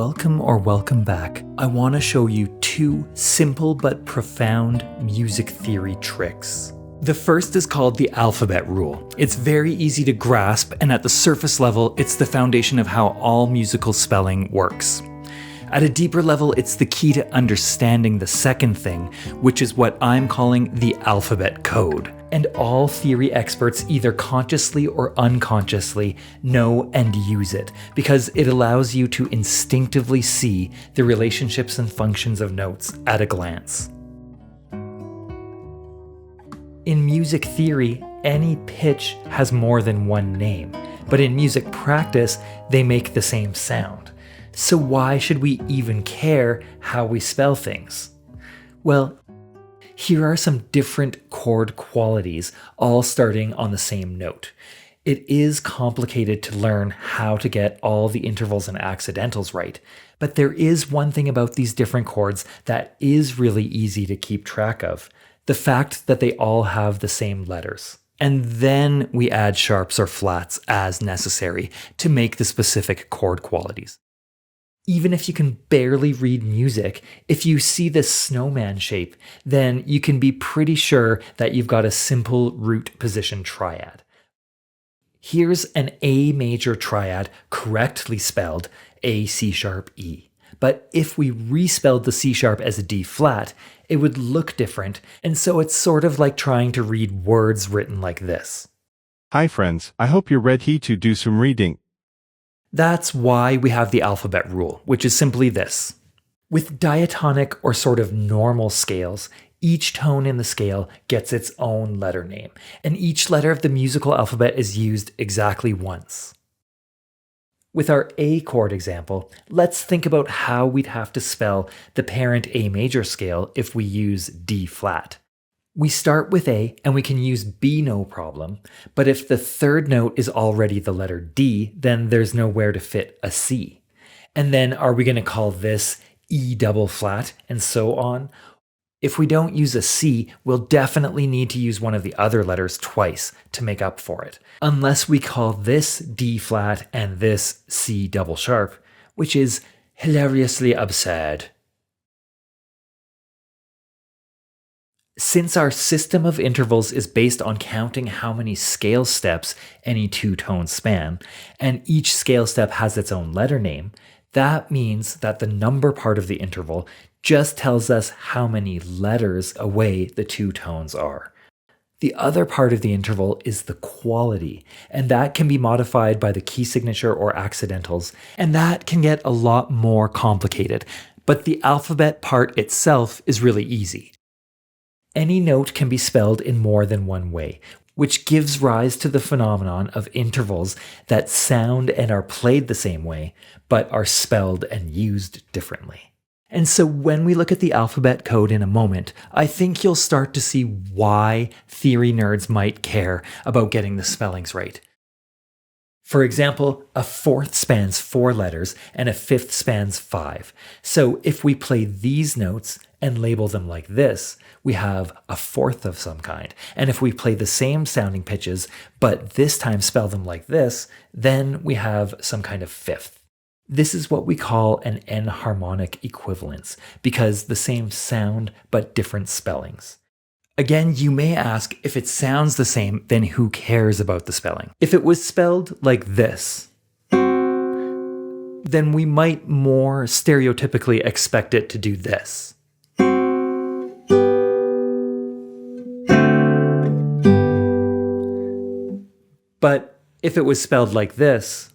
Welcome or welcome back. I want to show you two simple but profound music theory tricks. The first is called the alphabet rule. It's very easy to grasp, and at the surface level, it's the foundation of how all musical spelling works. At a deeper level, it's the key to understanding the second thing, which is what I'm calling the alphabet code. And all theory experts either consciously or unconsciously know and use it, because it allows you to instinctively see the relationships and functions of notes at a glance. In music theory, any pitch has more than one name, but in music practice, they make the same sound. So why should we even care how we spell things? Well, here are some different chord qualities, all starting on the same note. It is complicated to learn how to get all the intervals and accidentals right, but there is one thing about these different chords that is really easy to keep track of: the fact that they all have the same letters. And then we add sharps or flats as necessary to make the specific chord qualities. Even if you can barely read music, if you see this snowman shape, then you can be pretty sure that you've got a simple root position triad. Here's an A major triad correctly spelled A C sharp E. But if we respelled the C sharp as a D flat, it would look different, and so it's sort of like trying to read words written like this. Hi friends, I hope you're ready to do some reading. That's why we have the alphabet rule, which is simply this. With diatonic or sort of normal scales, each tone in the scale gets its own letter name, and each letter of the musical alphabet is used exactly once. With our A chord example, let's think about how we'd have to spell the parent A major scale if we use D flat. We start with A and we can use B no problem, but if the third note is already the letter D, then there's nowhere to fit a C. And then are we going to call this E double flat and so on? If we don't use a C, we'll definitely need to use one of the other letters twice to make up for it, unless we call this D flat and this C double sharp, which is hilariously absurd. Since our system of intervals is based on counting how many scale steps any two tones span, and each scale step has its own letter name, that means that the number part of the interval just tells us how many letters away the two tones are. The other part of the interval is the quality, and that can be modified by the key signature or accidentals, and that can get a lot more complicated, but the alphabet part itself is really easy. Any note can be spelled in more than one way, which gives rise to the phenomenon of intervals that sound and are played the same way, but are spelled and used differently. And so when we look at the alphabet code in a moment, I think you'll start to see why theory nerds might care about getting the spellings right. For example, a fourth spans 4 letters and a fifth spans 5. So if we play these notes and label them like this, we have a fourth of some kind. And if we play the same sounding pitches, but this time spell them like this, then we have some kind of fifth. This is what we call an enharmonic equivalence, because the same sound but different spellings. Again, you may ask, if it sounds the same, then who cares about the spelling? If it was spelled like this, then we might more stereotypically expect it to do this. But if it was spelled like this,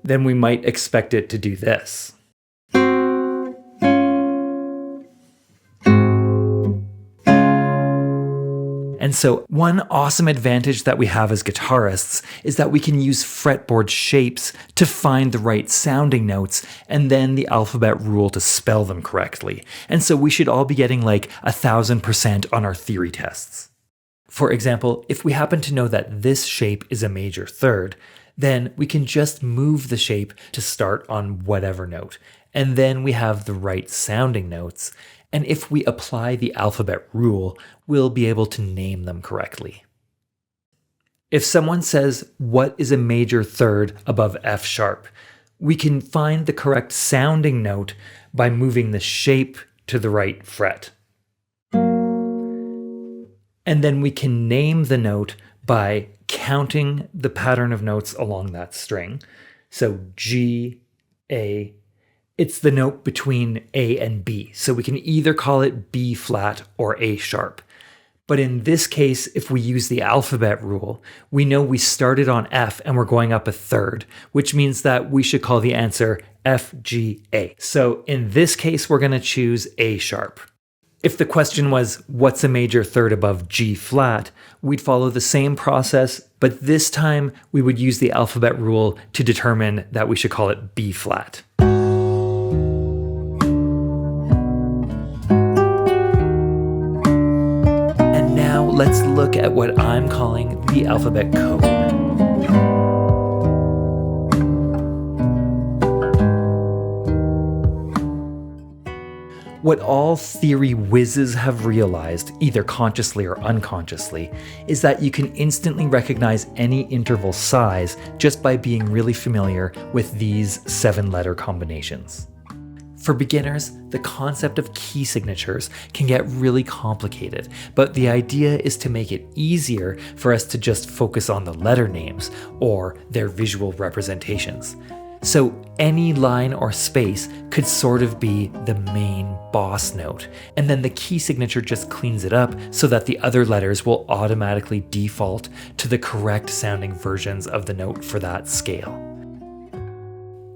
then we might expect it to do this. And so one awesome advantage that we have as guitarists is that we can use fretboard shapes to find the right sounding notes and then the alphabet rule to spell them correctly. And so we should all be getting like 1000% on our theory tests. For example, if we happen to know that this shape is a major third, then we can just move the shape to start on whatever note. And then we have the right sounding notes. And if we apply the alphabet rule, we'll be able to name them correctly. If someone says, what is a major third above F sharp? We can find the correct sounding note by moving the shape to the right fret. And then we can name the note by counting the pattern of notes along that string. So G, A, it's the note between A and B. So we can either call it B flat or A sharp. But in this case, if we use the alphabet rule, we know we started on F and we're going up a third, which means that we should call the answer F, G, A. So in this case, we're going to choose A sharp. If the question was, what's a major third above G flat, we'd follow the same process, but this time we would use the alphabet rule to determine that we should call it B flat. And now let's look at what I'm calling the alphabet code. What all theory whizzes have realized, either consciously or unconsciously, is that you can instantly recognize any interval size just by being really familiar with these 7-letter combinations. For beginners, the concept of key signatures can get really complicated, but the idea is to make it easier for us to just focus on the letter names or their visual representations. So any line or space could sort of be the main boss note, and then the key signature just cleans it up so that the other letters will automatically default to the correct sounding versions of the note for that scale.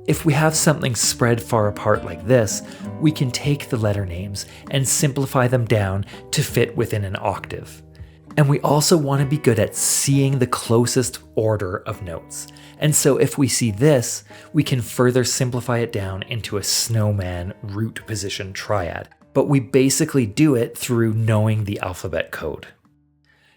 If we have something spread far apart like this, we can take the letter names and simplify them down to fit within an octave. And we also want to be good at seeing the closest order of notes. And so if we see this, we can further simplify it down into a snowman root position triad. But we basically do it through knowing the alphabet code.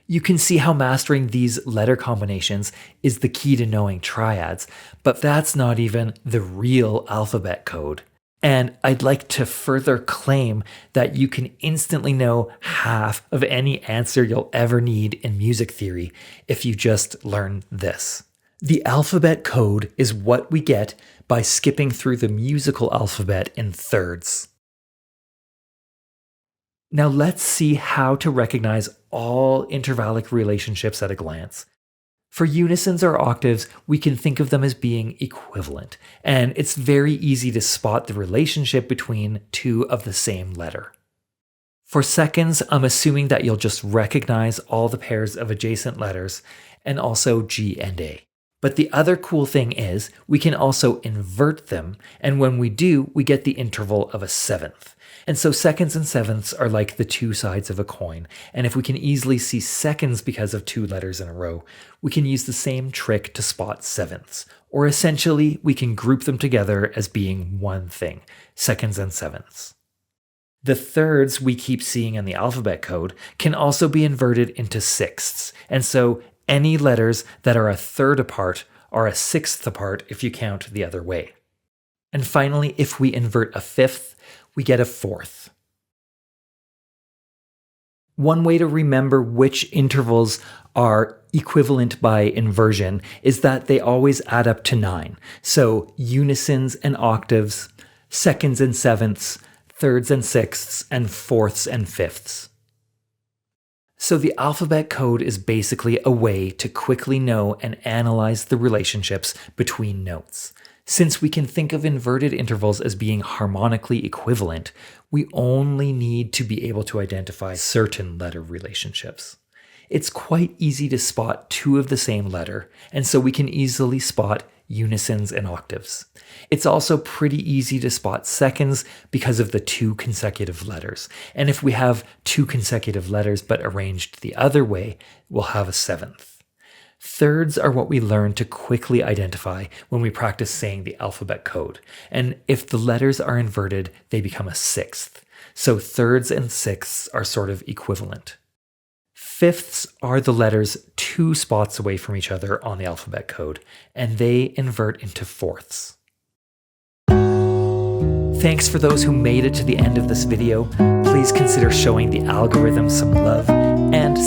You can see how mastering these letter combinations is the key to knowing triads, but that's not even the real alphabet code. And I'd like to further claim that you can instantly know half of any answer you'll ever need in music theory if you just learn this. The alphabet code is what we get by skipping through the musical alphabet in thirds. Now let's see how to recognize all intervallic relationships at a glance. For unisons or octaves, we can think of them as being equivalent, and it's very easy to spot the relationship between two of the same letter. For seconds, I'm assuming that you'll just recognize all the pairs of adjacent letters, and also G and A. But the other cool thing is, we can also invert them, and when we do, we get the interval of a seventh. And so seconds and sevenths are like the two sides of a coin, and if we can easily see seconds because of two letters in a row, we can use the same trick to spot sevenths. Or essentially, we can group them together as being one thing, seconds and sevenths. The thirds we keep seeing in the alphabet code can also be inverted into sixths, and so any letters that are a third apart are a sixth apart if you count the other way. And finally, if we invert a fifth, we get a fourth. One way to remember which intervals are equivalent by inversion is that they always add up to 9. So unisons and octaves, seconds and sevenths, thirds and sixths, and fourths and fifths. So the alphabet code is basically a way to quickly know and analyze the relationships between notes. Since we can think of inverted intervals as being harmonically equivalent, we only need to be able to identify certain letter relationships. It's quite easy to spot two of the same letter, and so we can easily spot unisons and octaves. It's also pretty easy to spot seconds because of the two consecutive letters, and if we have two consecutive letters but arranged the other way, we'll have a seventh. Thirds are what we learn to quickly identify when we practice saying the alphabet code, and if the letters are inverted, they become a sixth. So thirds and sixths are sort of equivalent. Fifths are the letters 2 spots away from each other on the alphabet code, and they invert into fourths. Thanks for those who made it to the end of this video. Please consider showing the algorithm some love and